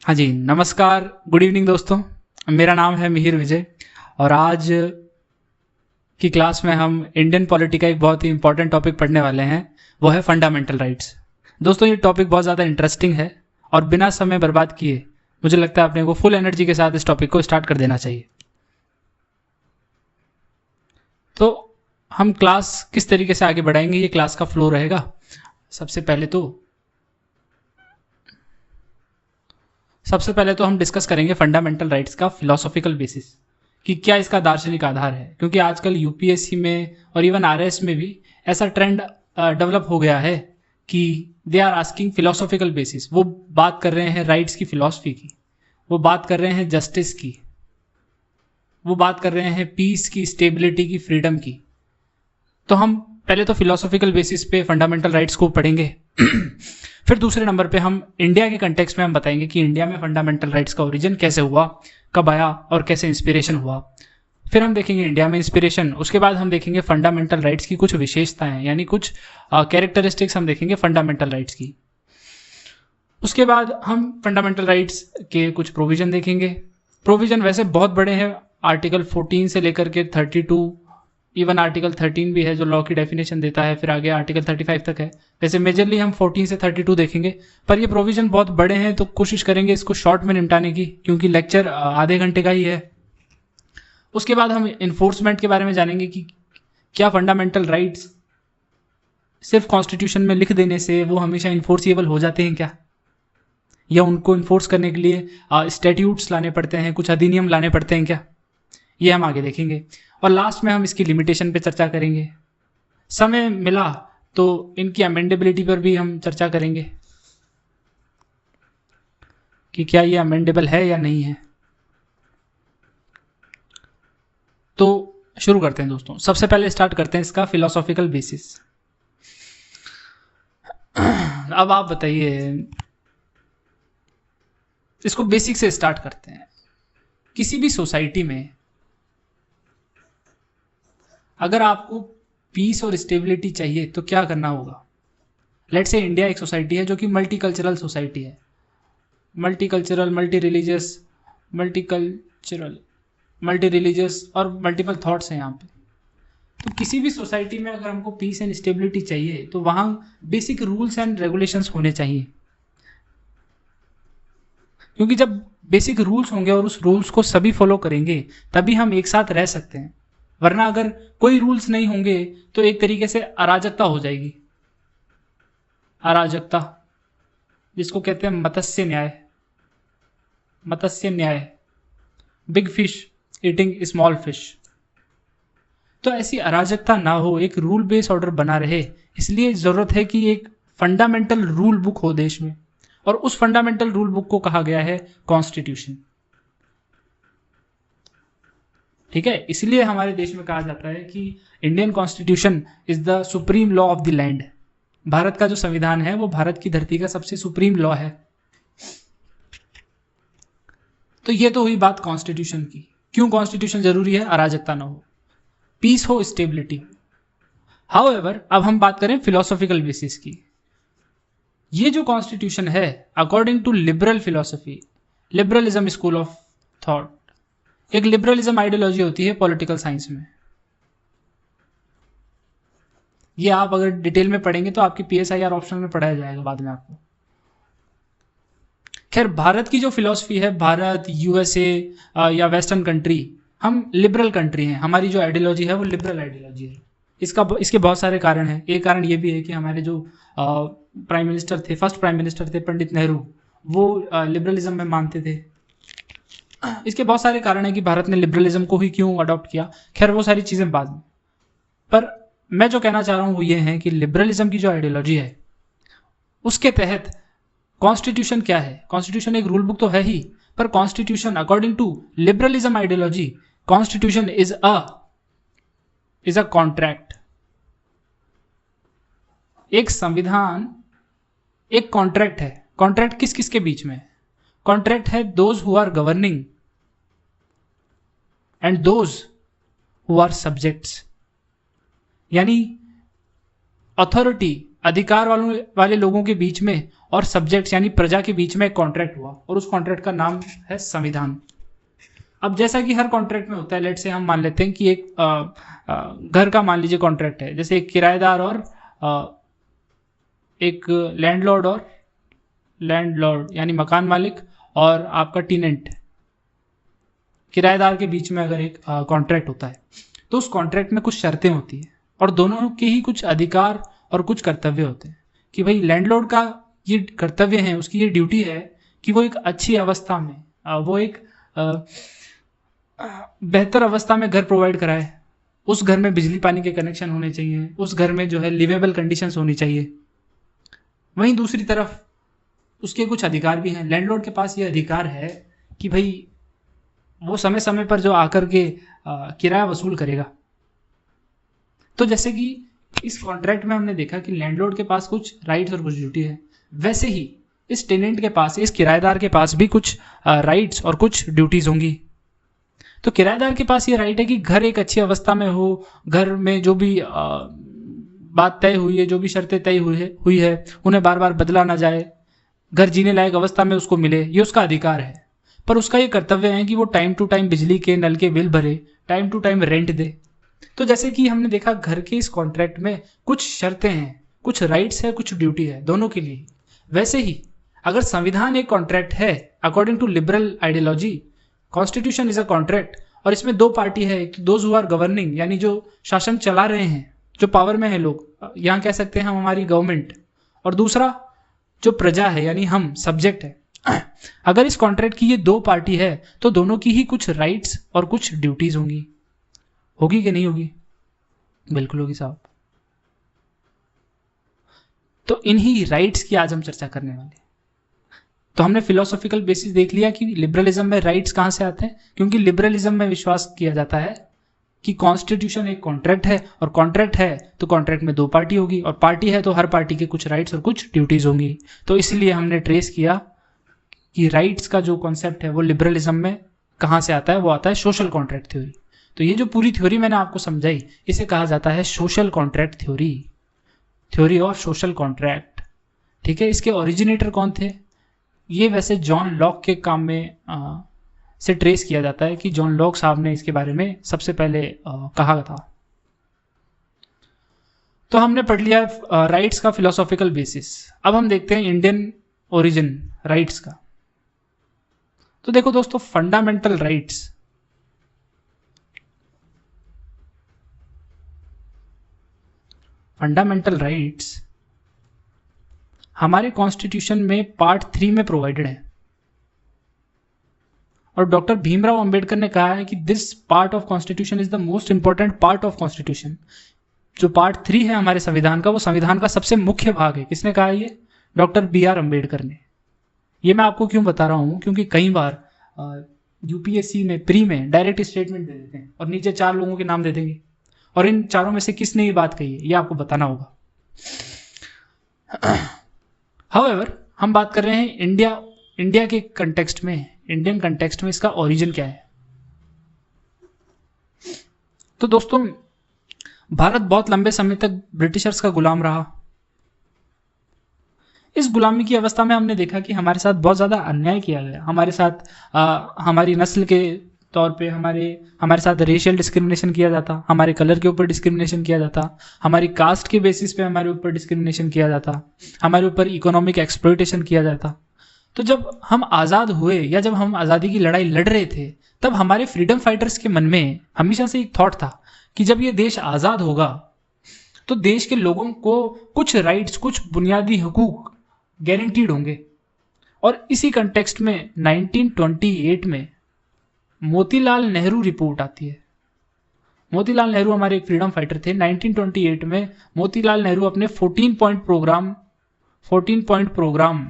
हाँ जी, नमस्कार, good evening दोस्तों। मेरा नाम है मिहिर विजय और आज की क्लास में हम इंडियन पॉलिटी का एक बहुत ही इंपॉर्टेंट टॉपिक पढ़ने वाले हैं, वो है फंडामेंटल राइट्स। दोस्तों, ये टॉपिक बहुत ज़्यादा इंटरेस्टिंग है और बिना समय बर्बाद किए मुझे लगता है अपने को फुल एनर्जी के साथ इस टॉपिक को स्टार्ट कर देना चाहिए। तो हम क्लास किस तरीके से आगे बढ़ाएंगे, ये क्लास का फ्लो रहेगा। सबसे पहले तो हम डिस्कस करेंगे फंडामेंटल राइट्स का फिलोसॉफिकल बेसिस, कि क्या इसका दार्शनिक आधार है। क्योंकि आजकल यूपीएससी में और इवन आरएस में भी ऐसा ट्रेंड डेवलप हो गया है कि they are asking philosophical basis. वो बात कर रहे हैं राइट्स की फिलॉसफी की, वो बात कर रहे हैं जस्टिस की, वो बात कर रहे हैं पीस की, स्टेबिलिटी की, फ्रीडम की। तो हम पहले तो फिलोसॉफिकल बेसिस पे फंडामेंटल राइट्स को पढ़ेंगे। फिर दूसरे नंबर पे हम इंडिया के कंटेक्स्ट में हम बताएंगे कि इंडिया में फंडामेंटल राइट्स का ओरिजिन कैसे हुआ, कब आया और कैसे इंस्पिरेशन हुआ। फिर हम देखेंगे इंडिया में इंस्पिरेशन। उसके बाद हम देखेंगे फंडामेंटल राइट्स की कुछ विशेषताएं, यानी कुछ कैरेक्टरिस्टिक्स हम देखेंगे फंडामेंटल राइट्स की। उसके बाद हम फंडामेंटल राइट्स के कुछ प्रोविजन देखेंगे। प्रोविजन वैसे बहुत बड़े हैं, आर्टिकल 14 से लेकर के 32, इवन आर्टिकल 13 भी है जो लॉ की डेफिनेशन देता है, फिर आगे आर्टिकल 35 तक है। वैसे मेजरली हम 14 से 32 देखेंगे, पर ये प्रोविजन बहुत बड़े हैं तो कोशिश करेंगे इसको शॉर्ट में निपटाने की, क्योंकि लेक्चर आधे घंटे का ही है। उसके बाद हम इन्फोर्समेंट के बारे में जानेंगे कि क्या फंडामेंटल राइट्स सिर्फ कॉन्स्टिट्यूशन में लिख देने से वो हमेशा इन्फोर्सिएबल हो जाते हैं क्या, या उनको इन्फोर्स करने के लिए स्टैट्यूट्स लाने पड़ते हैं, कुछ अधिनियम लाने पड़ते हैं क्या, ये हम आगे देखेंगे। और लास्ट में हम इसकी लिमिटेशन पे चर्चा करेंगे। समय मिला तो इनकी अमेंडेबिलिटी पर भी हम चर्चा करेंगे कि क्या ये अमेंडेबल है या नहीं है। तो शुरू करते हैं दोस्तों। सबसे पहले स्टार्ट करते हैं इसका फिलोसॉफिकल बेसिस। अब आप बताइए, इसको बेसिक से स्टार्ट करते हैं। किसी भी सोसाइटी में अगर आपको पीस और स्टेबिलिटी चाहिए तो क्या करना होगा। लेट्स से इंडिया एक सोसाइटी है जो कि मल्टीकल्चरल सोसाइटी है, मल्टी रिलीजियस और मल्टीपल थॉट्स हैं यहाँ पे। तो किसी भी सोसाइटी में अगर हमको पीस एंड स्टेबिलिटी चाहिए तो वहाँ बेसिक रूल्स एंड रेगुलेशंस होने चाहिए, क्योंकि जब बेसिक रूल्स होंगे और उस रूल्स को सभी फॉलो करेंगे तभी हम एक साथ रह सकते हैं। वरना अगर कोई रूल्स नहीं होंगे तो एक तरीके से अराजकता हो जाएगी। अराजकता जिसको कहते हैं मत्स्य न्याय, big fish eating small fish. तो ऐसी अराजकता ना हो, एक रूल बेस्ड ऑर्डर बना रहे, इसलिए जरूरत है कि एक फंडामेंटल रूल बुक हो देश में, और उस फंडामेंटल रूल बुक को कहा गया है कॉन्स्टिट्यूशन। ठीक है, इसलिए हमारे देश में कहा जाता है कि Indian constitution is the supreme law of the land. Bharat का जो संविधान है वो भारत की धरती का सबसे सुप्रीम लॉ है। तो ये तो हुई बात कॉन्स्टिट्यूशन की। क्यों कॉन्स्टिट्यूशन जरूरी है? अराजकता ना हो, पीस हो, स्टेबिलिटी। हाउएवर, अब हम बात करें फिलोसॉफिकल बेसिस की। ये जो कॉन्स्टिट्यूशन है according to liberal philosophy, liberalism school of thought, एक लिबरलिज्म आइडियोलॉजी होती है पॉलिटिकल साइंस में। ये आप अगर डिटेल में पढ़ेंगे तो आपकी पीएसआईआर ऑप्शन में पढ़ाया जाएगा बाद में आपको। खैर, भारत की जो फिलॉसफी है, भारत, यूएसए या वेस्टर्न कंट्री, हम लिबरल कंट्री हैं। हमारी जो आइडियोलॉजी है वो लिबरल आइडियोलॉजी है। इसके बहुत सारे कारण हैं। एक कारण ये भी है कि हमारे जो प्राइम मिनिस्टर थे, फर्स्ट प्राइम मिनिस्टर थे पंडित नेहरू, वो लिबरलिज्म में मानते थे। इसके बहुत सारे कारण हैं कि भारत ने लिबरलिज्म को ही क्यों अडॉप्ट किया। खैर, वो सारी चीजें बाद में। पर मैं जो कहना चाह रहा हूं वो ये है कि लिबरलिज्म की जो आइडियोलॉजी है उसके तहत कॉन्स्टिट्यूशन क्या है। कॉन्स्टिट्यूशन एक रूल बुक तो है ही, पर constitution according to liberalism ideology, constitution is a contract. एक संविधान एक कॉन्ट्रैक्ट है। कॉन्ट्रैक्ट किस किस के बीच में? कॉन्ट्रैक्ट है those who are governing and those who are subjects, यानी अथॉरिटी, अधिकार वाले लोगों के बीच में और सब्जेक्ट यानी प्रजा के बीच में एक कॉन्ट्रैक्ट हुआ और उस कॉन्ट्रैक्ट का नाम है संविधान। अब जैसा कि हर कॉन्ट्रैक्ट में होता है, लेट से हम मान लेते हैं कि एक घर का मान लीजिए कॉन्ट्रैक्ट है, जैसे एक किराएदार और एक लैंडलॉर्ड यानी मकान मालिक और आपका टेनेंट, किराएदार के बीच में अगर एक कॉन्ट्रैक्ट होता है तो उस कॉन्ट्रैक्ट में कुछ शर्तें होती है और दोनों के ही कुछ अधिकार और कुछ कर्तव्य होते हैं कि भाई लैंडलॉर्ड का ये कर्तव्य है, उसकी ये ड्यूटी है कि वो एक अच्छी अवस्था में वो एक बेहतर अवस्था में घर प्रोवाइड कराए, उस घर में बिजली पानी के कनेक्शन होने चाहिए, उस घर में जो है लिवेबल कंडीशंस होनी चाहिए। वहीं दूसरी तरफ उसके कुछ अधिकार भी हैं। लैंडलॉर्ड के पास ये अधिकार है कि भाई वो समय समय पर जो आकर के किराया वसूल करेगा। तो जैसे कि इस कॉन्ट्रैक्ट में हमने देखा कि लैंडलॉर्ड के पास कुछ राइट्स और कुछ ड्यूटी है, वैसे ही इस टेनेंट के पास, इस किराएदार के पास भी कुछ राइट्स और कुछ ड्यूटीज होंगी। तो किराएदार के पास ये राइट है कि घर एक अच्छी अवस्था में हो, घर में जो भी बात तय हुई है, जो भी शर्तें तय हुई है उन्हें बार बार बदला ना जाए, घर जीने लायक अवस्था में उसको मिले, ये उसका अधिकार है। पर उसका ये कर्तव्य है कि वो टाइम टू टाइम बिजली के नल के बिल भरे, टाइम टू टाइम रेंट दे। तो जैसे कि हमने देखा घर के इस कॉन्ट्रैक्ट में कुछ शर्तें हैं, कुछ राइट्स है, कुछ ड्यूटी है, दोनों के लिए। वैसे ही अगर संविधान एक कॉन्ट्रैक्ट है, according to liberal ideology constitution is a contract, और इसमें दो पार्टी है, दोज हु आर गवर्निंग यानी जो शासन चला रहे हैं, जो पावर में है लोग, यहाँ कह सकते हैं हम हमारी गवर्नमेंट, और दूसरा जो प्रजा है यानी हम सब्जेक्ट है। अगर इस कॉन्ट्रैक्ट की ये दो पार्टी है तो दोनों की ही कुछ राइट्स और कुछ ड्यूटीज होंगी। होगी कि नहीं होगी? बिल्कुल होगी साहब। तो इन्हीं राइट्स की आज हम चर्चा करने वाले हैं। तो हमने फिलोसॉफिकल बेसिस देख लिया कि लिबरलिज्म में राइट्स कहां से आते हैं, क्योंकि लिबरलिज्म में विश्वास किया जाता है कि कॉन्स्टिट्यूशन एक कॉन्ट्रैक्ट है, और कॉन्ट्रैक्ट है तो कॉन्ट्रैक्ट में दो पार्टी होगी, और पार्टी है तो हर पार्टी के कुछ राइट्स और कुछ ड्यूटीज होंगी। तो इसलिए हमने ट्रेस किया कि राइट्स का जो कॉन्सेप्ट है वो लिबरलिज्म में कहां से आता है, वो आता है सोशल कॉन्ट्रैक्ट थ्योरी। तो ये जो पूरी थ्योरी मैंने आपको समझाई, इसे कहा जाता है social contract theory, theory of social contract. ठीक है, इसके ओरिजिनेटर कौन थे? ये वैसे जॉन लॉक के काम में से ट्रेस किया जाता है कि जॉन लॉक साहब ने इसके बारे में सबसे पहले कहा था। तो हमने पढ़ लिया राइट्स का फिलोसॉफिकल बेसिस। अब हम देखते हैं इंडियन ओरिजिन राइट्स का। तो देखो दोस्तों, फंडामेंटल राइट्स हमारे कॉन्स्टिट्यूशन में पार्ट 3 में प्रोवाइडेड है, और डॉक्टर भीमराव अंबेडकर ने कहा है कि this part of constitution is the most important part of constitution. जो पार्ट 3 है हमारे संविधान का, वो संविधान का सबसे मुख्य भाग है। किसने कहा ये? डॉक्टर BR अम्बेडकर ने। ये मैं आपको क्यों बता रहा हूं, क्योंकि कई बार यूपीएससी में प्री में डायरेक्ट स्टेटमेंट दे देते हैं और नीचे 4 लोगों के नाम दे देंगे, और इन चारों में से किसने ये बात कही है ये आपको बताना होगा। हाउएवर, हम बात कर रहे हैं इंडिया के कंटेक्स्ट में, इंडियन कंटेक्स्ट में इसका ओरिजिन क्या है। तो दोस्तों, भारत बहुत लंबे समय तक ब्रिटिशर्स का गुलाम रहा। इस गुलामी की अवस्था में हमने देखा कि हमारे साथ बहुत ज्यादा अन्याय किया गया। हमारे साथ हमारी नस्ल के तौर पे हमारे साथ रेशियल डिस्क्रिमिनेशन किया जाता, हमारे कलर के ऊपर डिस्क्रिमिनेशन किया जाता, हमारी कास्ट के बेसिस पे हमारे ऊपर डिस्क्रिमिनेशन किया जाता, हमारे ऊपर इकोनॉमिक एक्सप्लॉयटेशन किया जाता। तो जब हम आज़ाद हुए या जब हम आज़ादी की लड़ाई लड़ रहे थे, तब हमारे फ्रीडम फाइटर्स के मन में हमेशा से एक थॉट था कि जब ये देश आज़ाद होगा तो देश के लोगों को कुछ राइट्स, कुछ बुनियादी हकूक गारंटीड होंगे। और इसी कंटेक्स्ट में 1928 में मोतीलाल नेहरू रिपोर्ट आती है। मोतीलाल नेहरू हमारे एक फ्रीडम फाइटर थे। 1928 में मोतीलाल नेहरू अपने 14 पॉइंट प्रोग्राम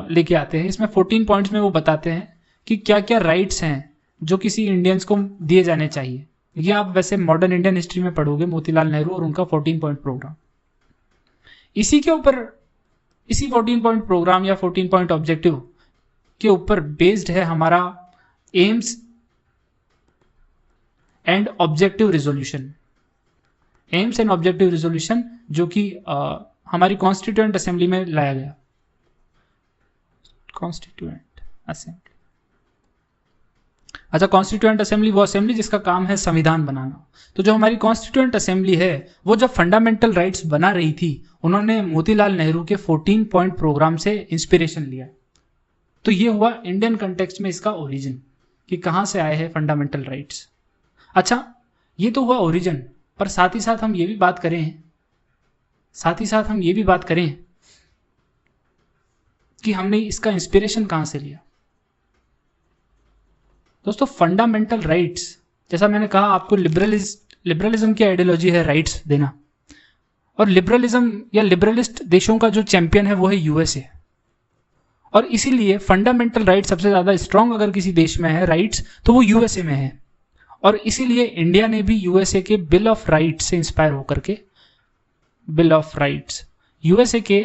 लेके आते हैं। इसमें 14 पॉइंट्स में वो बताते हैं कि क्या क्या राइट्स हैं जो किसी इंडियंस को दिए जाने चाहिए। ये आप वैसे मॉडर्न इंडियन हिस्ट्री में पढ़ोगे, मोतीलाल नेहरू और उनका 14 पॉइंट प्रोग्राम। इसी के ऊपर, इसी 14 पॉइंट प्रोग्राम या 14 पॉइंट ऑब्जेक्टिव के ऊपर बेस्ड है हमारा AIIMS and objective resolution. AIIMS and objective resolution जो कि हमारी कॉन्स्टिट्यूएंट असेंबली में लाया गया। कॉन्स्टिट्यूएंट असेंबली, अच्छा, कॉन्स्टिट्यूएंट असेंबली वो असेंबली जिसका काम है संविधान बनाना। तो जो हमारी कॉन्स्टिट्यूएंट असेंबली है वो जब फंडामेंटल राइट्स बना रही थी, उन्होंने मोतीलाल नेहरू के 14 पॉइंट प्रोग्राम से इंस्पिरेशन लिया। तो ये हुआ इंडियन कंटेक्स्ट में इसका ओरिजिन, कि कहाँ से आए हैं फंडामेंटल राइट्स। अच्छा, ये तो हुआ ओरिजिन, पर साथ ही साथ हम ये भी बात करें कि हमने इसका इंस्पिरेशन कहाँ से लिया। दोस्तों, फंडामेंटल राइट्स, जैसा मैंने कहा आपको, लिबरलिज्म की आइडियोलॉजी है राइट्स देना, और लिबरलिज्म या लिबरलिस्ट देशों का जो चैंपियन है वो है यूएसए। और इसीलिए फंडामेंटल राइट्स सबसे ज्यादा स्ट्रांग अगर किसी देश में है राइट्स, तो वो यूएसए में है। और इसीलिए इंडिया ने भी यूएसए के बिल ऑफ राइट्स से इंस्पायर होकर के, बिल ऑफ राइट्स, यूएसए के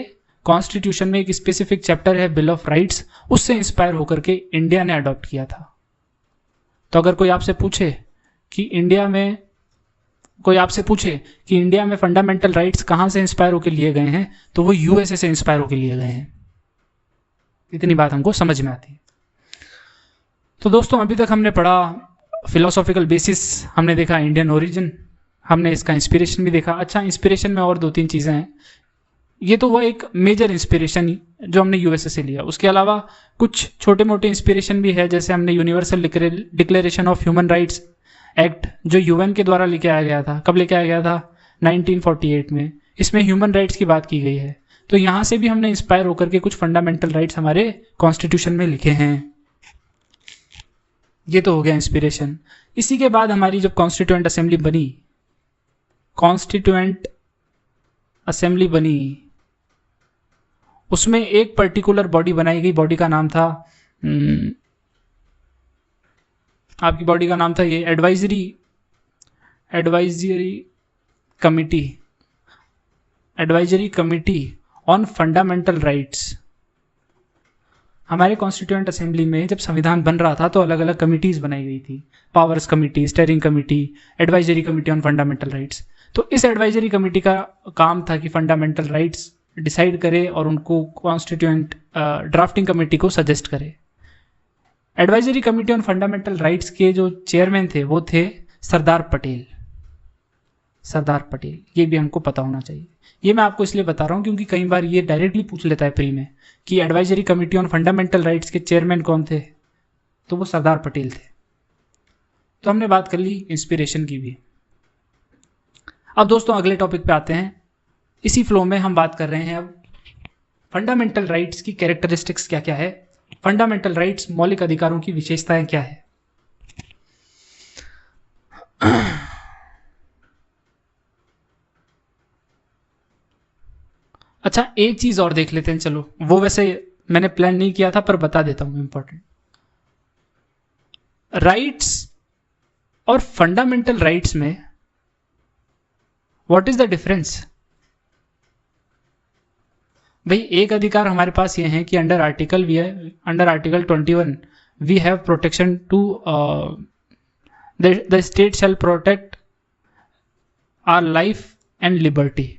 कॉन्स्टिट्यूशन में एक स्पेसिफिक चैप्टर है बिल ऑफ राइट्स, उससे इंस्पायर होकर के इंडिया ने अडॉप्ट किया था। तो अगर कोई आपसे पूछे कि इंडिया में फंडामेंटल राइट्स कहाँ से इंस्पायर होकर लिए गए हैं, तो वो यूएसए से इंस्पायर होकर लिए गए हैं। इतनी बात हमको समझ में आती है। तो दोस्तों, अभी तक हमने पढ़ा फिलोसॉफिकल बेसिस, हमने देखा इंडियन ओरिजिन, हमने इसका इंस्पिरेशन भी देखा। अच्छा, इंस्पिरेशन में और 2-3 चीज़ें हैं। ये तो वो एक मेजर इंस्पिरेशन जो हमने यूएसए से लिया। उसके अलावा कुछ छोटे मोटे इंस्पिरेशन भी है, जैसे हमने universal declaration of human rights act जो यूएन के द्वारा लेके आया गया था। कब लेके आया गया था? 1948 में। इसमें ह्यूमन राइट्स की बात की गई है। तो यहाँ से भी हमने इंस्पायर होकर के कुछ फंडामेंटल राइट्स हमारे कॉन्स्टिट्यूशन में लिखे हैं। ये तो हो गया इंस्पिरेशन। इसी के बाद हमारी जब कॉन्स्टिट्यूएंट असेंबली बनी, उसमें एक पर्टिकुलर बॉडी बनाई गई। बॉडी का नाम था ये advisory committee on fundamental rights. हमारे कॉन्स्टिट्यूएंट असेंबली में जब संविधान बन रहा था तो अलग अलग कमिटीज बनाई गई थी, powers committee, steering committee, advisory committee on fundamental rights. तो इस एडवाइजरी कमिटी का काम था कि फंडामेंटल राइट्स डिसाइड करे और उनको कॉन्स्टिट्यूएंट ड्राफ्टिंग कमेटी को सजेस्ट करे। Advisory committee on fundamental rights के जो चेयरमैन थे वो थे सरदार पटेल। ये भी हमको पता होना चाहिए। ये मैं आपको इसलिए बता रहा हूँ क्योंकि कई बार ये डायरेक्टली पूछ लेता है प्री में कि advisory committee on fundamental rights के चेयरमैन कौन थे, तो वो सरदार पटेल थे। तो हमने बात कर ली इंस्पिरेशन की भी। अब दोस्तों अगले टॉपिक पे आते हैं। इसी फ्लो में हम बात कर रहे हैं अब फंडामेंटल राइट्स की कैरेक्टरिस्टिक्स क्या क्या है, फंडामेंटल राइट्स मौलिक अधिकारों की विशेषताएं क्या है। अच्छा, एक चीज और देख लेते हैं, चलो, वो वैसे मैंने प्लान नहीं किया था पर बता देता हूं, इंपॉर्टेंट। राइट्स और फंडामेंटल राइट्स में व्हाट इज द डिफरेंस? भाई, एक अधिकार हमारे पास ये है कि under article 21 we have protection to the state shall protect our life and liberty.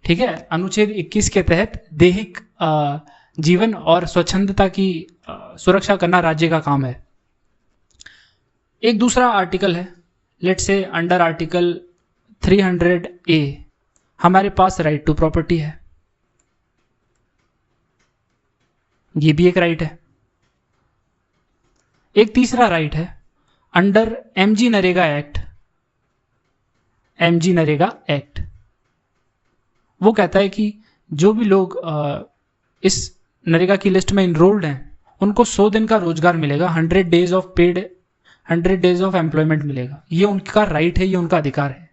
ठीक है, अनुच्छेद 21 के तहत दैहिक जीवन और स्वच्छंदता की सुरक्षा करना राज्य का काम है। एक दूसरा आर्टिकल है, let's say under article 300A हमारे पास राइट टू प्रॉपर्टी है। ये भी एक राइट है। एक तीसरा राइट है अंडर एमजी नरेगा एक्ट। वो कहता है कि जो भी लोग इस नरेगा की लिस्ट में इनरोल्ड हैं उनको 100 दिन का रोजगार मिलेगा, 100 डेज ऑफ एम्प्लॉयमेंट मिलेगा। ये उनका राइट है, ये उनका अधिकार है।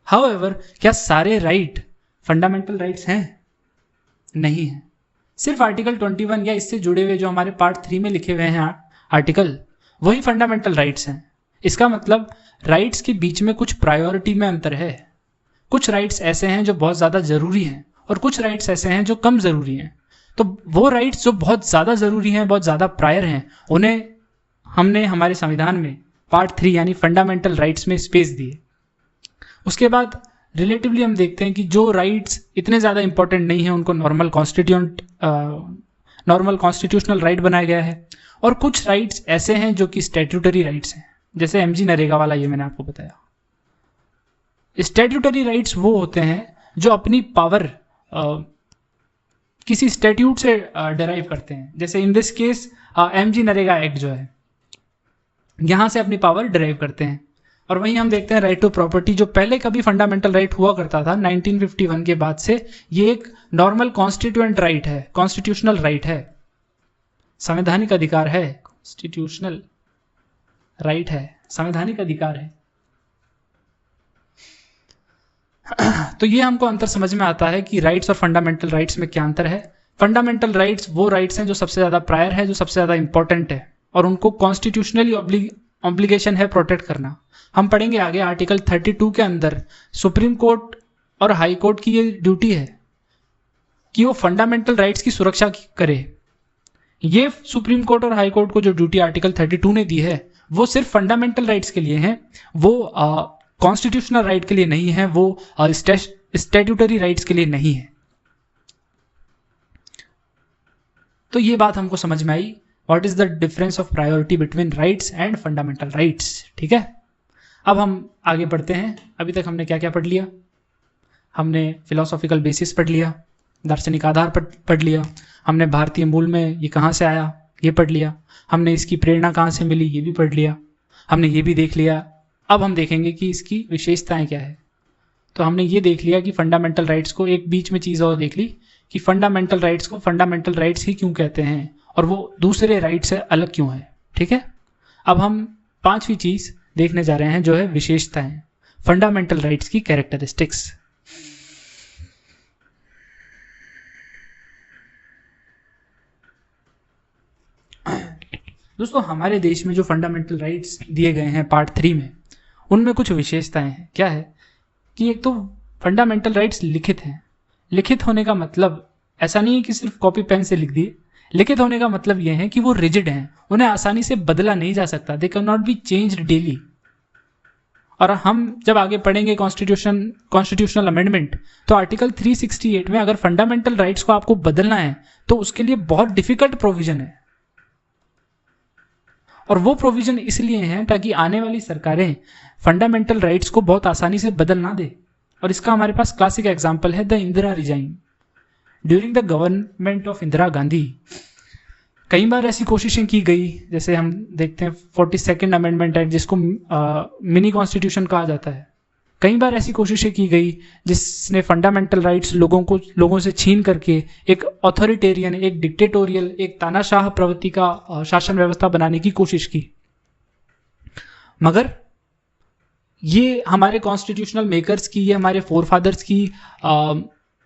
हाउएवर, क्या सारे राइट फंडामेंटल राइट्स हैं? नहीं है। सिर्फ आर्टिकल 21 या इससे जुड़े हुए जो हमारे पार्ट 3 में लिखे हुए हैं आर्टिकल, वही फंडामेंटल राइट्स हैं। इसका मतलब राइट्स के बीच में कुछ प्रायोरिटी में अंतर है। कुछ राइट्स ऐसे हैं जो बहुत ज़्यादा ज़रूरी हैं और कुछ राइट्स ऐसे हैं जो कम ज़रूरी हैं। तो वो राइट्स जो बहुत ज़्यादा ज़रूरी हैं, बहुत ज़्यादा प्रायर हैं, उन्हें हमने हमारे संविधान में पार्ट 3 यानी फंडामेंटल राइट्स में स्पेस दिए। उसके बाद रिलेटिवली हम देखते हैं कि जो राइट्स इतने ज़्यादा इंपॉर्टेंट नहीं है उनको नॉर्मल कॉन्स्टिट्यूशनल राइट बनाया गया है, और कुछ राइट्स ऐसे हैं जो कि स्टैट्यूटरी राइट्स हैं, जैसे एमजी नरेगा वाला ये मैंने आपको बताया। स्टैट्यूटरी राइट्स वो होते हैं जो अपनी पावर किसी स्टैट्यूट से डिराइव करते हैं, जैसे in this case MG NREGA act जो है यहां से अपनी पावर डिराइव करते हैं। और वहीं हम देखते हैं राइट टू प्रॉपर्टी, जो पहले कभी फंडामेंटल राइट हुआ करता था 1951 के बाद से, ये एक नॉर्मल कॉन्स्टिट्यूएंट राइट है, कॉन्स्टिट्यूशनल राइट है, संवैधानिक अधिकार है, कॉन्स्टिट्यूशनल राइट है, संवैधानिक अधिकार है। तो ये हमको अंतर समझ में आता है कि राइट्स और फंडामेंटल राइट्स में क्या अंतर है। फंडामेंटल राइट्स वो राइट्स हैं जो सबसे ज्यादा प्रायर है, जो सबसे ज्यादा इंपॉर्टेंट है, और उनको कॉन्स्टिट्यूशनली ऑब्लिगेशन है प्रोटेक्ट करना। हम पढ़ेंगे आगे आर्टिकल 32 के अंदर सुप्रीम कोर्ट और हाई कोर्ट की ये ड्यूटी है कि वो फंडामेंटल राइट्स की सुरक्षा करे। ये सुप्रीम कोर्ट और हाई कोर्ट को जो ड्यूटी आर्टिकल 32 ने दी है वो सिर्फ फंडामेंटल राइट्स के लिए है, वो कॉन्स्टिट्यूशनल राइट के लिए नहीं है, वो स्टैट्यूटरी राइट्स के लिए नहीं है। तो ये बात हमको समझ में आई, what is the difference of priority between rights and fundamental rights. ठीक है, अब हम आगे बढ़ते हैं। अभी तक हमने क्या क्या पढ़ लिया? हमने फिलोसॉफिकल बेसिस पढ़ लिया, दार्शनिक आधार पढ़ लिया, हमने भारतीय मूल में ये कहाँ से आया ये पढ़ लिया, हमने इसकी प्रेरणा कहाँ से मिली ये भी पढ़ लिया, हमने ये भी देख लिया। अब हम देखेंगे कि इसकी विशेषताएं क्या है। तो हमने ये देख लिया कि फंडामेंटल राइट्स को, एक बीच में चीज़ और देख ली कि फंडामेंटल राइट्स को फंडामेंटल राइट्स ही क्यों कहते हैं और वो दूसरे राइट से अलग क्यों है। ठीक है, अब हम पांचवी चीज देखने जा रहे हैं जो है विशेषताएं, फंडामेंटल राइट्स की कैरेक्टरिस्टिक्स। दोस्तों, हमारे देश में जो फंडामेंटल राइट्स दिए गए हैं पार्ट 3 में, उनमें कुछ विशेषताएं हैं। क्या है कि एक तो फंडामेंटल राइट्स लिखित हैं। लिखित होने का मतलब ऐसा नहीं है कि सिर्फ कॉपी पेन से लिख दिए। लिखित होने का मतलब यह है कि वो रिजिड हैं, उन्हें आसानी से बदला नहीं जा सकता, they can not be changed daily. और हम जब आगे पढ़ेंगे कॉन्स्टिट्यूशनल अमेंडमेंट, तो आर्टिकल 368 में अगर फंडामेंटल राइट्स को आपको बदलना है तो उसके लिए बहुत डिफिकल्ट प्रोविजन है। और वो प्रोविजन इसलिए हैं ताकि आने वाली सरकारें फंडामेंटल राइट्स को बहुत आसानी से बदल ना दे। और इसका हमारे पास क्लासिक एग्जांपल है the Indira resign. During the government of Indira Gandhi कई बार ऐसी कोशिशें की गई, जैसे हम देखते हैं 42nd अमेंडमेंट एक्ट जिसको मिनी कॉन्स्टिट्यूशन कहा जाता है। कई बार ऐसी कोशिशें की गई जिसने फंडामेंटल राइट्स लोगों से छीन करके एक ऑथोरिटेरियन, एक डिक्टेटोरियल, एक तानाशाह प्रवृत्ति का शासन व्यवस्था बनाने की कोशिश की। मगर ये हमारे कॉन्स्टिट्यूशनल मेकर्स की, ये हमारे फोरफादर्स की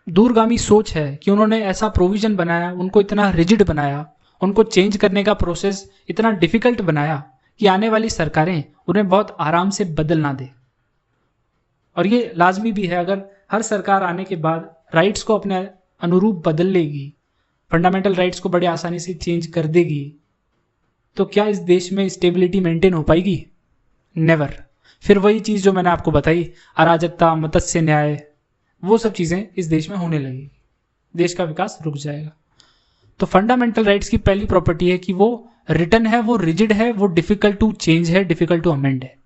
दूरगामी सोच है कि उन्होंने ऐसा प्रोविजन बनाया, उनको इतना रिजिड बनाया, उनको चेंज करने का प्रोसेस इतना डिफिकल्ट बनाया कि आने वाली सरकारें उन्हें बहुत आराम से बदल ना दे। और ये लाजमी भी है, अगर हर सरकार आने के बाद राइट्स को अपने अनुरूप बदल लेगी, फंडामेंटल राइट्स को बड़े आसानी से चेंज कर देगी, तो क्या इस देश में स्टेबिलिटी मेंटेन हो पाएगी? नेवर। फिर वही चीज़ जो मैंने आपको बताई, अराजकता, मत्स्य न्याय, वो सब चीज़ें इस देश में होने लगेगी, देश का विकास रुक जाएगा। तो फंडामेंटल राइट्स की पहली प्रॉपर्टी है कि वो रिटन है, वो रिजिड है, वो डिफिकल्ट टू चेंज है, डिफिकल्ट टू अमेंड है,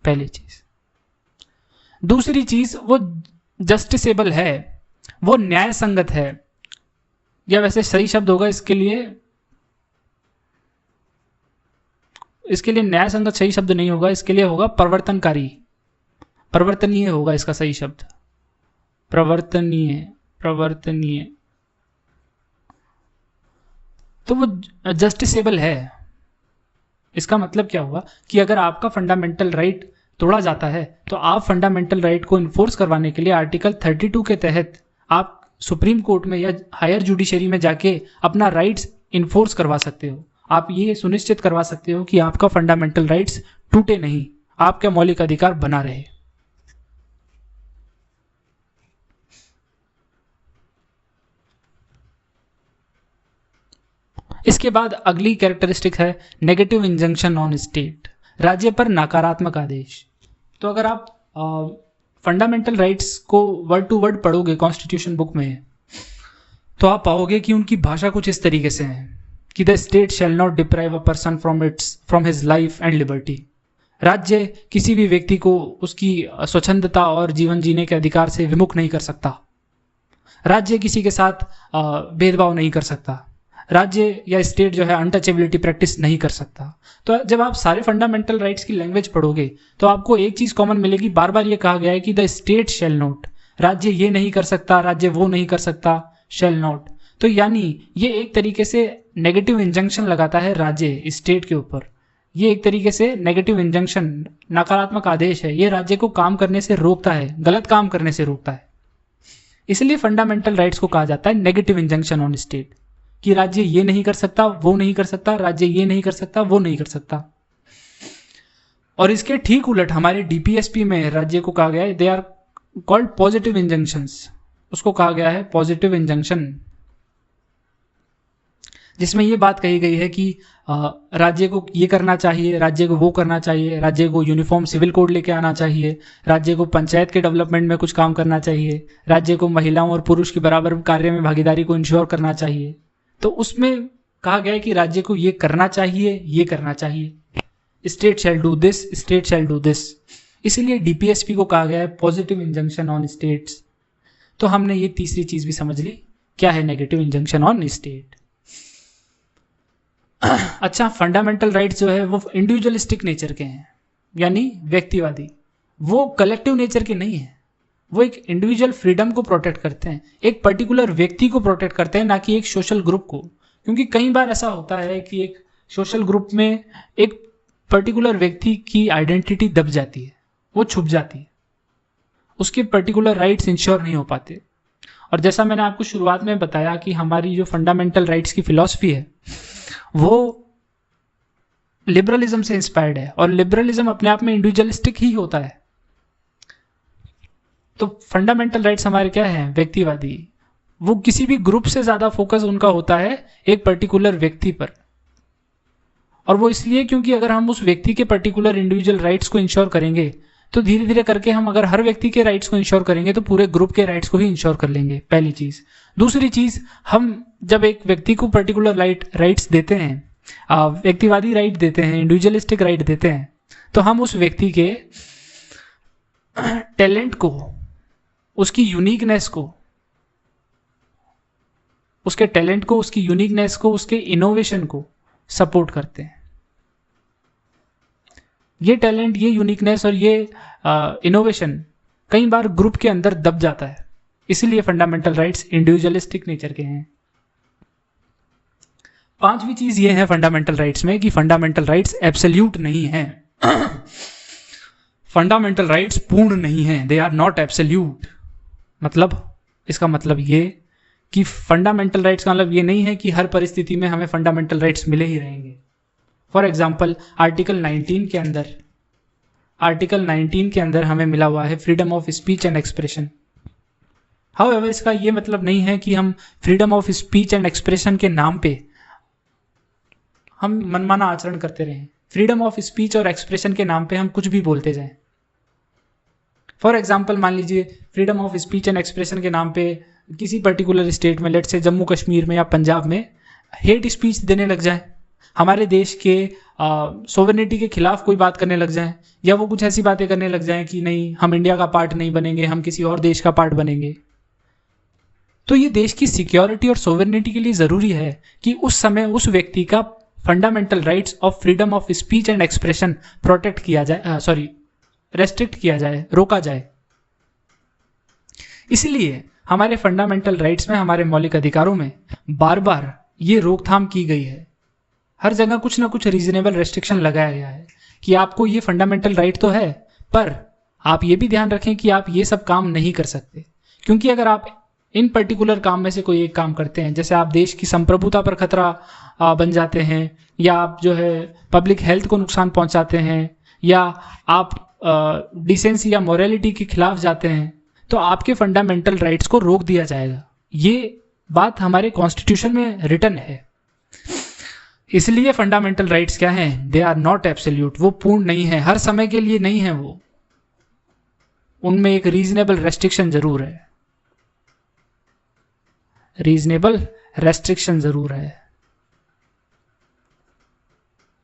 पहली चीज। दूसरी चीज, वो जस्टिसेबल है, वो न्याय संगत है, या वैसे सही शब्द होगा इसके लिए न्याय संगत सही शब्द नहीं होगा, इसके लिए होगा प्रवर्तनकारी, परिवर्तनीय होगा इसका सही शब्द, प्रवर्तनीय। तो वो जस्टिसेबल है। इसका मतलब क्या हुआ कि अगर आपका फंडामेंटल राइट तोड़ा जाता है तो आप फंडामेंटल राइट को इन्फोर्स करवाने के लिए आर्टिकल 32 के तहत आप सुप्रीम कोर्ट में या हायर जुडिशरी में जाके अपना राइट्स इन्फोर्स करवा सकते हो। आप ये सुनिश्चित करवा सकते हो कि आपका फंडामेंटल राइट्स टूटे नहीं, आपका मौलिक अधिकार बना रहे। इसके बाद अगली कैरेक्टरिस्टिक है नेगेटिव इंजंक्शन ऑन स्टेट। राज्य पर नकारात्मक आदेश। तो अगर आप फंडामेंटल राइट्स को वर्ड टू वर्ड पढ़ोगे कॉन्स्टिट्यूशन बुक में, तो आप पाओगे कि उनकी भाषा कुछ इस तरीके से है कि the state shall not deprive a person from his life and liberty. राज्य किसी भी व्यक्ति को उसकी स्वच्छंदता और जीवन जीने के अधिकार से विमुख नहीं कर सकता। राज्य किसी के साथ भेदभाव नहीं कर सकता। राज्य या स्टेट जो है अनटचेबिलिटी प्रैक्टिस नहीं कर सकता। तो जब आप सारे फंडामेंटल राइट्स की लैंग्वेज पढ़ोगे तो आपको एक चीज कॉमन मिलेगी, बार बार ये कहा गया है कि द स्टेट शैल नॉट, राज्य ये नहीं कर सकता, राज्य वो नहीं कर सकता, शैल नॉट। तो यानी ये एक तरीके से नेगेटिव इंजंक्शन लगाता है राज्य स्टेट के ऊपर। ये एक तरीके से नेगेटिव इंजंक्शन, नकारात्मक आदेश है। ये राज्य को काम करने से रोकता है, गलत काम करने से रोकता है। इसलिए फंडामेंटल राइट्स को कहा जाता है नेगेटिव इंजंक्शन ऑन स्टेट, कि राज्य ये नहीं कर सकता, वो नहीं कर सकता, राज्य ये नहीं कर सकता, वो नहीं कर सकता। और इसके ठीक उलट हमारे डीपीएसपी में राज्य को कहा गया है they are called positive injunctions. उसको कहा गया है पॉजिटिव इंजंक्शन, जिसमें ये बात कही गई है कि राज्य को ये करना चाहिए, राज्य को वो करना चाहिए, राज्य को यूनिफॉर्म सिविल कोड लेके आना चाहिए, राज्य को पंचायत के डेवलपमेंट में कुछ काम करना चाहिए, राज्य को महिलाओं और पुरुष की बराबर कार्य में भागीदारी को इंश्योर करना चाहिए। तो उसमें कहा गया है कि राज्य को ये करना चाहिए, ये करना चाहिए, state shall do this, state shall do this. इसीलिए डीपीएसपी को कहा गया है पॉजिटिव इंजंक्शन ऑन स्टेट्स। तो हमने ये तीसरी चीज भी समझ ली, क्या है नेगेटिव इंजंक्शन ऑन स्टेट। अच्छा, फंडामेंटल राइट्स जो है वो इंडिविजुअलिस्टिक नेचर के हैं, यानी व्यक्तिवादी। वो कलेक्टिव नेचर के नहीं है। वो एक इंडिविजुअल फ्रीडम को प्रोटेक्ट करते हैं, एक पर्टिकुलर व्यक्ति को प्रोटेक्ट करते हैं, ना कि एक सोशल ग्रुप को। क्योंकि कई बार ऐसा होता है कि एक सोशल ग्रुप में एक पर्टिकुलर व्यक्ति की आइडेंटिटी दब जाती है, वो छुप जाती है, उसके पर्टिकुलर राइट्स इंश्योर नहीं हो पाते। और जैसा मैंने आपको शुरुआत में बताया कि हमारी जो फंडामेंटल राइट्स की फिलॉसफी है वो लिबरलिज्म से इंस्पायर्ड है, और लिबरलिज्म अपने आप में इंडिविजुअलिस्टिक ही होता है। तो फंडामेंटल राइट्स हमारे क्या हैं? व्यक्तिवादी। वो किसी भी ग्रुप से ज्यादा फोकस उनका होता है एक पर्टिकुलर व्यक्ति पर। और वो इसलिए क्योंकि अगर हम उस व्यक्ति के पर्टिकुलर इंडिविजुअल राइट्स को इंश्योर करेंगे तो धीरे धीरे करके हम अगर हर व्यक्ति के राइट्स को इंश्योर करेंगे तो पूरे ग्रुप के राइट्स को ही इंश्योर कर लेंगे, पहली चीज। दूसरी चीज, हम जब एक व्यक्ति को पर्टिकुलर राइट्स देते हैं, व्यक्तिवादी राइट देते हैं, इंडिविजुअलिस्टिक राइट देते हैं, तो हम उस व्यक्ति के टैलेंट को, उसकी यूनिकनेस को, उसके टैलेंट को, उसकी यूनिकनेस को, उसके इनोवेशन को सपोर्ट करते हैं। ये टैलेंट, ये यूनिकनेस और ये इनोवेशन कई बार ग्रुप के अंदर दब जाता है, इसीलिए फंडामेंटल राइट्स इंडिविजुअलिस्टिक नेचर के हैं। पांचवी चीज ये है फंडामेंटल राइट्स में कि फंडामेंटल राइट्स एब्सोल्यूट नहीं है। फंडामेंटल राइट्स पूर्ण नहीं है, दे आर नॉट एब्सोल्यूट। मतलब इसका मतलब ये कि फंडामेंटल राइट्स का मतलब ये नहीं है कि हर परिस्थिति में हमें फंडामेंटल राइट्स मिले ही रहेंगे। फॉर एग्जाम्पल, आर्टिकल 19 के अंदर हमें मिला हुआ है freedom of speech and expression. However, इसका ये मतलब नहीं है कि हम freedom of speech and expression के नाम पे हम मनमाना आचरण करते रहें। फ्रीडम ऑफ स्पीच और एक्सप्रेशन के नाम पे हम कुछ भी बोलते जाएं। फॉर एग्जाम्पल, मान लीजिए freedom of speech and expression के नाम पे किसी पर्टिकुलर स्टेट में, लेट से जम्मू कश्मीर में या पंजाब में, हेट स्पीच देने लग जाए, हमारे देश के सोवरेनिटी के खिलाफ कोई बात करने लग जाए, या वो कुछ ऐसी बातें करने लग जाए कि नहीं, हम इंडिया का पार्ट नहीं बनेंगे, हम किसी और देश का पार्ट बनेंगे, तो ये देश की सिक्योरिटी और सोवरेनिटी के लिए जरूरी है कि उस समय उस व्यक्ति का fundamental rights of freedom of speech and expression protect किया जाए, रेस्ट्रिक्ट किया जाए, रोका जाए। इसलिए हमारे फंडामेंटल राइट्स में, हमारे मौलिक अधिकारों में बार बार ये रोकथाम की गई है। हर जगह कुछ ना कुछ रीजनेबल रेस्ट्रिक्शन लगाया गया है कि आपको ये फंडामेंटल राइट तो है, पर आप ये भी ध्यान रखें कि आप ये सब काम नहीं कर सकते। क्योंकि अगर आप इन पर्टिकुलर काम में से कोई एक काम करते हैं, जैसे आप देश की संप्रभुता पर खतरा बन जाते हैं, या आप जो है पब्लिक हेल्थ को नुकसान पहुंचाते हैं, या आप डिसेंसी या मोरालिटी के खिलाफ जाते हैं, तो आपके फंडामेंटल राइट्स को रोक दिया जाएगा। ये बात हमारे कॉन्स्टिट्यूशन में रिटन है। इसलिए फंडामेंटल राइट्स क्या हैं? दे आर नॉट एब्सोल्यूट, वो पूर्ण नहीं है, हर समय के लिए नहीं है वो, उनमें एक रीजनेबल रेस्ट्रिक्शन जरूर है, रीजनेबल रेस्ट्रिक्शन जरूर है।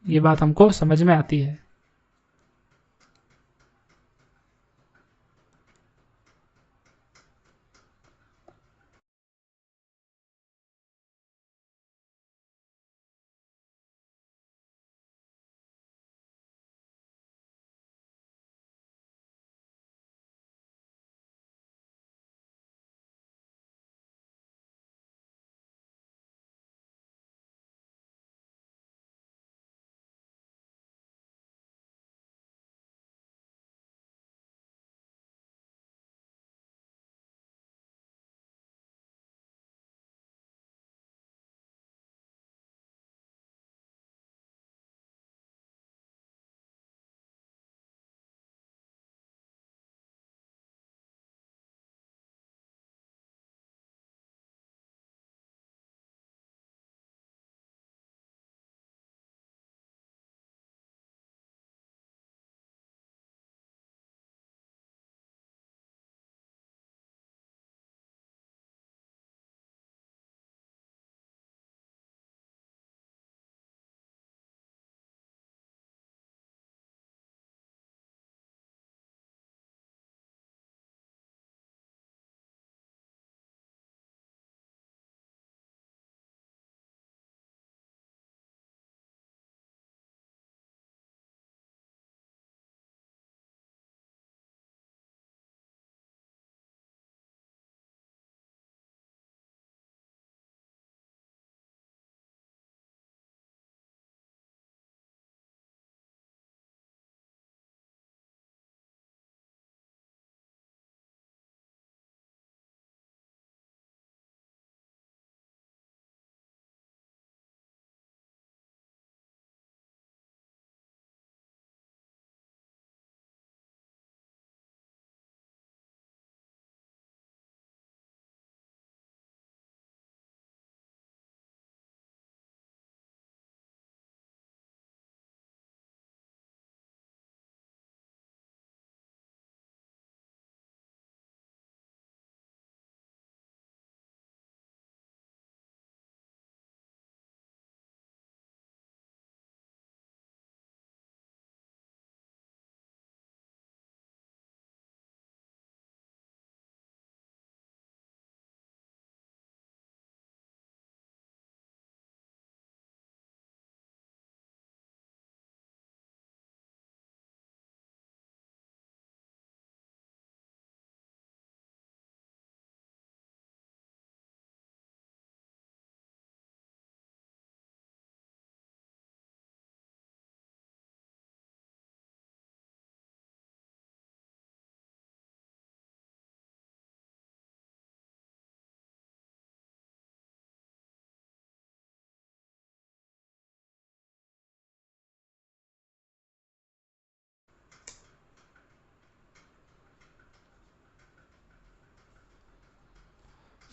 ये बात हमको समझ में आती है।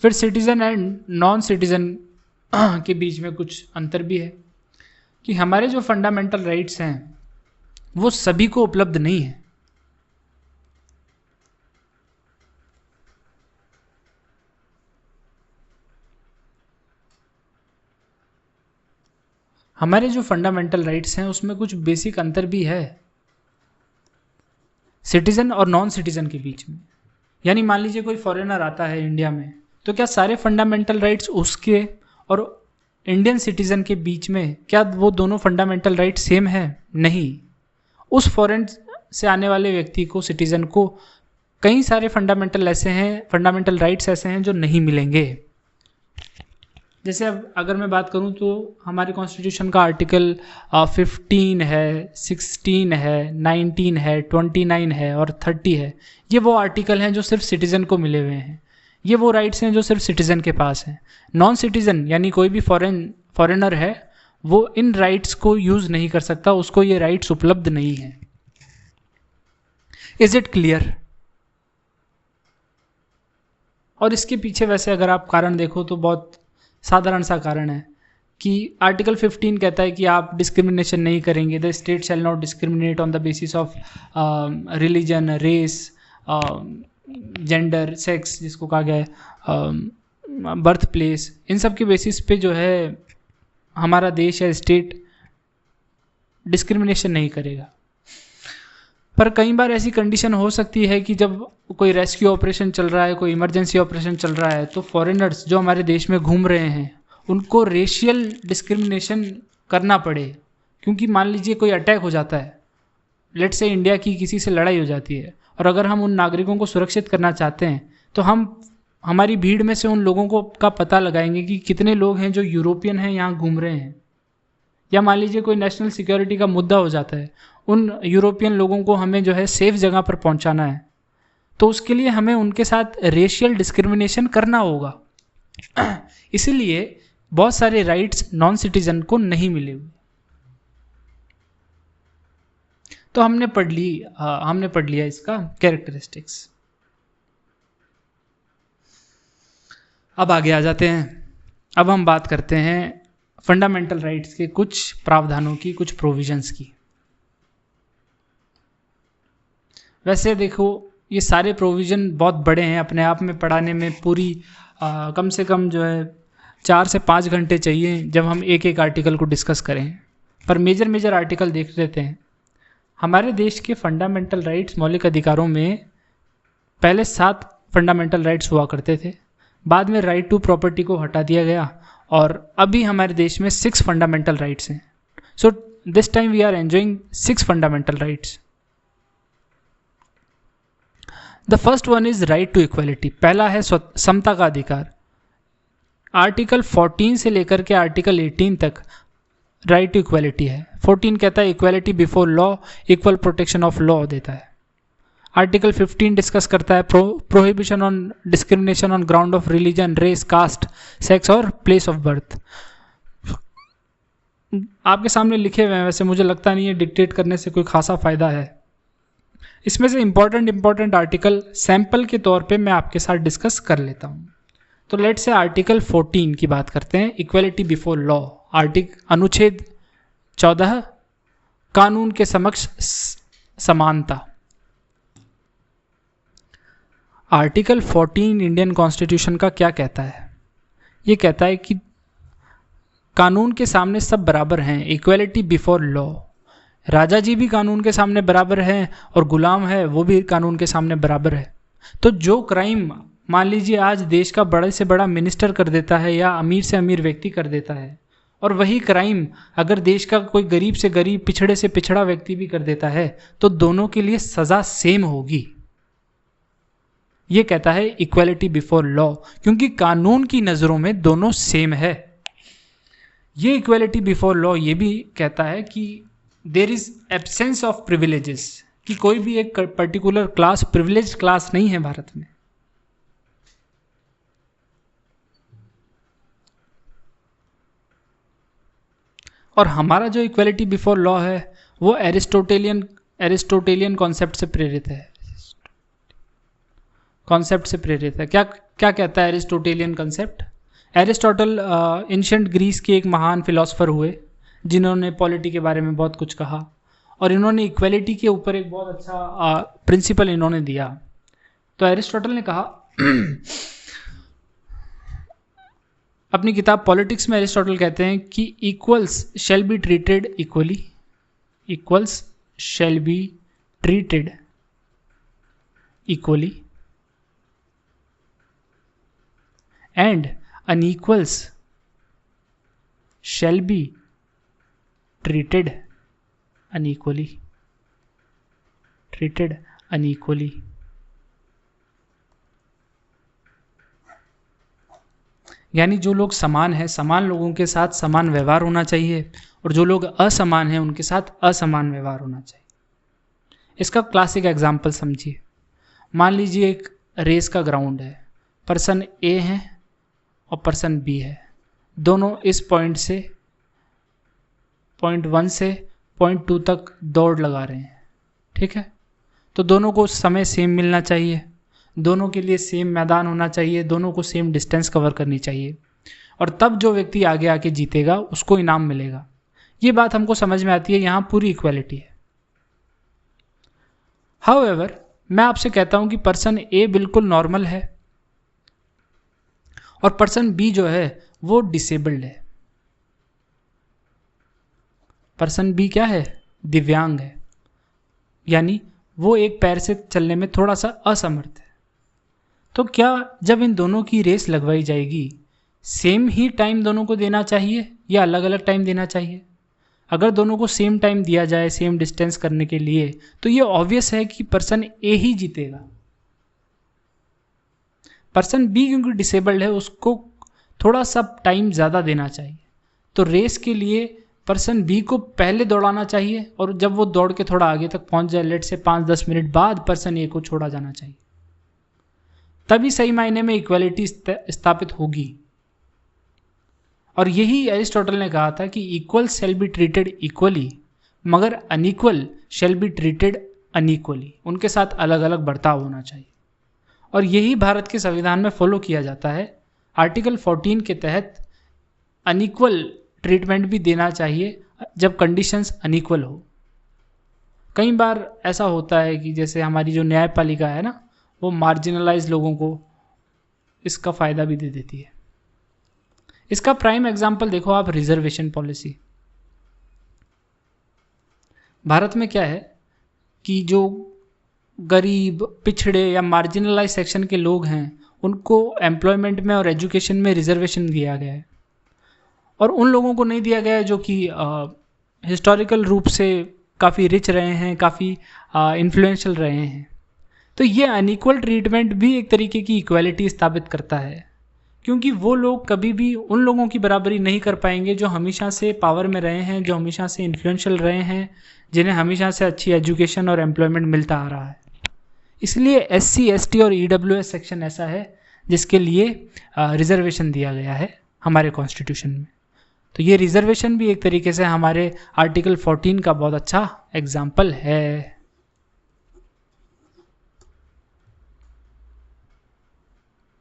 फिर सिटीजन एंड नॉन सिटीजन के बीच में कुछ अंतर भी है कि हमारे जो फंडामेंटल राइट्स हैं वो सभी को उपलब्ध नहीं है। हमारे जो फंडामेंटल राइट्स हैं उसमें कुछ बेसिक अंतर भी है सिटीजन और नॉन सिटीजन के बीच में। यानी मान लीजिए कोई फॉरेनर आता है इंडिया में, तो क्या सारे फंडामेंटल राइट्स उसके और इंडियन सिटीजन के बीच में क्या वो दोनों फंडामेंटल राइट्स सेम है? नहीं। उस फॉरेन से आने वाले व्यक्ति को, सिटीजन को, कई सारे फंडामेंटल राइट्स ऐसे हैं जो नहीं मिलेंगे। जैसे अब अगर मैं बात करूं तो हमारे कॉन्स्टिट्यूशन का आर्टिकल 15 है, 16 है, 19 है, 29 है और 30 है। ये वो आर्टिकल हैं जो सिर्फ सिटीजन को मिले हुए हैं। ये वो राइट्स हैं जो सिर्फ सिटीजन के पास हैं। नॉन सिटीजन यानी कोई भी फॉरेनर है, वो इन राइट्स को यूज़ नहीं कर सकता, उसको ये राइट्स उपलब्ध नहीं है। Is it clear? और इसके पीछे वैसे अगर आप कारण देखो तो बहुत साधारण सा कारण है कि आर्टिकल 15 कहता है कि आप डिस्क्रिमिनेशन नहीं करेंगे, the state shall not discriminate on the basis of religion, race, gender, sex जिसको कहा गया है, बर्थ प्लेस, इन सब के बेसिस पे जो है हमारा देश या स्टेट डिस्क्रिमिनेशन नहीं करेगा। पर कई बार ऐसी कंडीशन हो सकती है कि जब कोई रेस्क्यू ऑपरेशन चल रहा है, कोई इमरजेंसी ऑपरेशन चल रहा है, तो फॉरेनर्स जो हमारे देश में घूम रहे हैं उनको रेशियल डिस्क्रिमिनेशन करना पड़े, क्योंकि मान लीजिए कोई अटैक हो जाता है, लेट से इंडिया की किसी से लड़ाई हो जाती है, और अगर हम उन नागरिकों को सुरक्षित करना चाहते हैं तो हम हमारी भीड़ में से उन लोगों को का पता लगाएंगे कि कितने लोग हैं जो यूरोपियन हैं यहाँ घूम रहे हैं। या मान लीजिए कोई नेशनल सिक्योरिटी का मुद्दा हो जाता है, उन यूरोपियन लोगों को हमें जो है सेफ जगह पर पहुंचाना है, तो उसके लिए हमें उनके साथ रेशियल डिस्क्रिमिनेशन करना होगा। इसीलिए बहुत सारे राइट्स नॉन सिटीजन को नहीं मिले हुए। तो हमने पढ़ लिया इसका कैरेक्टरिस्टिक्स। अब आगे आ जाते हैं। अब हम बात करते हैं फंडामेंटल राइट्स के कुछ प्रावधानों की, कुछ प्रोविजंस की। वैसे देखो ये सारे प्रोविज़न बहुत बड़े हैं, अपने आप में पढ़ाने में पूरी कम से कम जो है 4 से 5 घंटे चाहिए जब हम एक एक आर्टिकल को डिस्कस करें। पर मेजर आर्टिकल देख लेते हैं। हमारे देश के फंडामेंटल राइट्स, मौलिक अधिकारों में पहले 7 फंडामेंटल राइट्स हुआ करते थे, बाद में राइट टू प्रॉपर्टी को हटा दिया गया और अभी हमारे देश में 6 फंडामेंटल राइट्स हैं। So this time we are enjoying 6 fundamental rights. The first one is right to equality. पहला है समता का अधिकार। आर्टिकल 14 से लेकर के आर्टिकल 18 तक राइट टू इक्वलिटी है। 14 कहता है equality before law, equal protection of law देता है। आर्टिकल 15 डिस्कस करता है prohibition on discrimination on ground of religion, race, caste, sex और प्लेस ऑफ बर्थ। आपके सामने लिखे हुए हैं, वैसे मुझे लगता नहीं है डिक्टेट करने से कोई खासा फायदा है। इसमें से इंपॉर्टेंट आर्टिकल सैंपल के तौर पे मैं आपके साथ डिस्कस कर लेता हूँ। तो लेट्स से आर्टिकल 14 की बात करते हैं, इक्वलिटी बिफोर लॉ। अनुच्छेद 14, कानून के समक्ष समानता। आर्टिकल 14 इंडियन कॉन्स्टिट्यूशन का क्या कहता है? ये कहता है कि कानून के सामने सब बराबर हैं, इक्वलिटी बिफोर लॉ। राजा जी भी कानून के सामने बराबर हैं और गुलाम है वो भी कानून के सामने बराबर है। तो जो क्राइम मान लीजिए आज देश का बड़े से बड़ा मिनिस्टर कर देता है या अमीर से अमीर व्यक्ति कर देता है, और वही क्राइम अगर देश का कोई गरीब से गरीब, पिछड़े से पिछड़ा व्यक्ति भी कर देता है, तो दोनों के लिए सज़ा सेम होगी। ये कहता है इक्वलिटी बिफोर लॉ, क्योंकि कानून की नज़रों में दोनों सेम है। ये इक्वलिटी बिफोर लॉ ये भी कहता है कि there is absence of privileges, कि कोई भी एक पर्टिकुलर क्लास प्रिविलेज क्लास नहीं है भारत में। और हमारा जो इक्वलिटी बिफोर लॉ है वो एरिस्टोटेलियन कॉन्सेप्ट से प्रेरित है। क्या क्या कहता है एरिस्टोटेलियन कॉन्सेप्ट? एरिस्टोटल एंशिएंट ग्रीस के एक महान फिलोसोफर हुए जिन्होंने पॉलिटी के बारे में बहुत कुछ कहा, और इन्होंने इक्वलिटी के ऊपर एक बहुत अच्छा प्रिंसिपल इन्होंने दिया। तो एरिस्टोटल ने कहा अपनी किताब पॉलिटिक्स में, एरिस्टोटल कहते हैं कि equals shall be treated equally, equals shall be treated equally and unequals shall be treated unequally, treated unequally. यानी जो लोग समान हैं, समान लोगों के साथ समान व्यवहार होना चाहिए, और जो लोग असमान हैं उनके साथ असमान व्यवहार होना चाहिए। इसका क्लासिक एग्जाम्पल समझिए। मान लीजिए एक रेस का ग्राउंड है, पर्सन ए है और पर्सन बी है, दोनों इस पॉइंट 1 से पॉइंट 2 तक दौड़ लगा रहे हैं, ठीक है। तो दोनों को समय सेम मिलना चाहिए, दोनों के लिए सेम मैदान होना चाहिए, दोनों को सेम डिस्टेंस कवर करनी चाहिए। और तब जो व्यक्ति आगे आके जीतेगा उसको इनाम मिलेगा। ये बात हमको समझ में आती है, यहाँ पूरी इक्वालिटी है। हाउएवर, मैं आपसे कहता हूं कि पर्सन ए बिल्कुल नॉर्मल है और पर्सन बी जो है वो डिसेबल्ड है। पर्सन बी क्या है? दिव्यांग है, यानी वो एक पैर से चलने में थोड़ा सा असमर्थ है। तो क्या जब इन दोनों की रेस लगवाई जाएगी, सेम ही टाइम दोनों को देना चाहिए या अलग अलग टाइम देना चाहिए? अगर दोनों को सेम टाइम दिया जाए सेम डिस्टेंस करने के लिए, तो ये ऑब्वियस है कि पर्सन ए ही जीतेगा। पर्सन बी क्योंकि डिसेबल्ड है, उसको थोड़ा सा टाइम ज़्यादा देना चाहिए। तो रेस के लिए पर्सन बी को पहले दौड़ाना चाहिए और जब वो दौड़ के थोड़ा आगे तक पहुंच जाए, लेट से 5-10 मिनट बाद पर्सन ए को छोड़ा जाना चाहिए। तभी सही मायने में इक्वालिटी स्थापित होगी। और यही एरिस्टोटल ने कहा था कि equal shall be treated equally, मगर unequal shall be treated unequally. उनके साथ अलग अलग बर्ताव होना चाहिए और यही भारत के संविधान में फॉलो किया जाता है। आर्टिकल 14 के तहत अनइक्वल ट्रीटमेंट भी देना चाहिए जब कंडीशंस अनइक्वल हो। कई बार ऐसा होता है कि जैसे हमारी जो न्यायपालिका है ना, वो मार्जिनलाइज लोगों को इसका फ़ायदा भी दे देती है। इसका प्राइम एग्जाम्पल देखो आप, रिजर्वेशन पॉलिसी। भारत में क्या है कि जो गरीब, पिछड़े या मार्जिनलाइज सेक्शन के लोग हैं, उनको एम्प्लॉयमेंट में और एजुकेशन में रिजर्वेशन दिया गया है और उन लोगों को नहीं दिया गया है जो कि हिस्टोरिकल रूप से काफ़ी रिच रहे हैं, काफ़ी इन्फ्लुएंशियल रहे हैं। तो ये अनइक्वल ट्रीटमेंट भी एक तरीके की इक्वालिटी स्थापित करता है, क्योंकि वो लोग कभी भी उन लोगों की बराबरी नहीं कर पाएंगे जो हमेशा से पावर में रहे हैं, जो हमेशा से इन्फ्लुएंशियल रहे हैं, जिन्हें हमेशा से अच्छी एजुकेशन और एम्प्लॉयमेंट मिलता आ रहा है। इसलिए SC, ST और EWS सेक्शन ऐसा है जिसके लिए रिजर्वेशन दिया गया है हमारे कॉन्स्टिट्यूशन में। तो ये रिजर्वेशन भी एक तरीके से हमारे आर्टिकल 14 का बहुत अच्छा एग्जाम्पल है।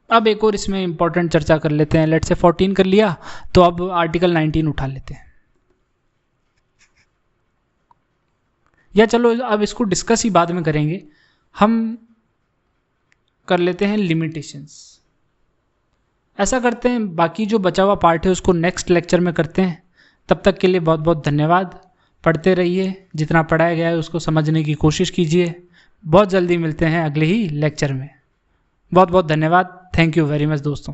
अब एक और इसमें इंपॉर्टेंट चर्चा कर लेते हैं। लेट से 14 कर लिया, तो अब आर्टिकल 19 उठा लेते हैं, या चलो अब इसको डिस्कस ही बाद में करेंगे। हम कर लेते हैं लिमिटेशंस। ऐसा करते हैं, बाकी जो बचा हुआ पार्ट है उसको नेक्स्ट लेक्चर में करते हैं। तब तक के लिए बहुत बहुत धन्यवाद। पढ़ते रहिए, जितना पढ़ाया गया है उसको समझने की कोशिश कीजिए। बहुत जल्दी मिलते हैं अगले ही लेक्चर में। बहुत बहुत धन्यवाद। थैंक यू वेरी मच दोस्तों।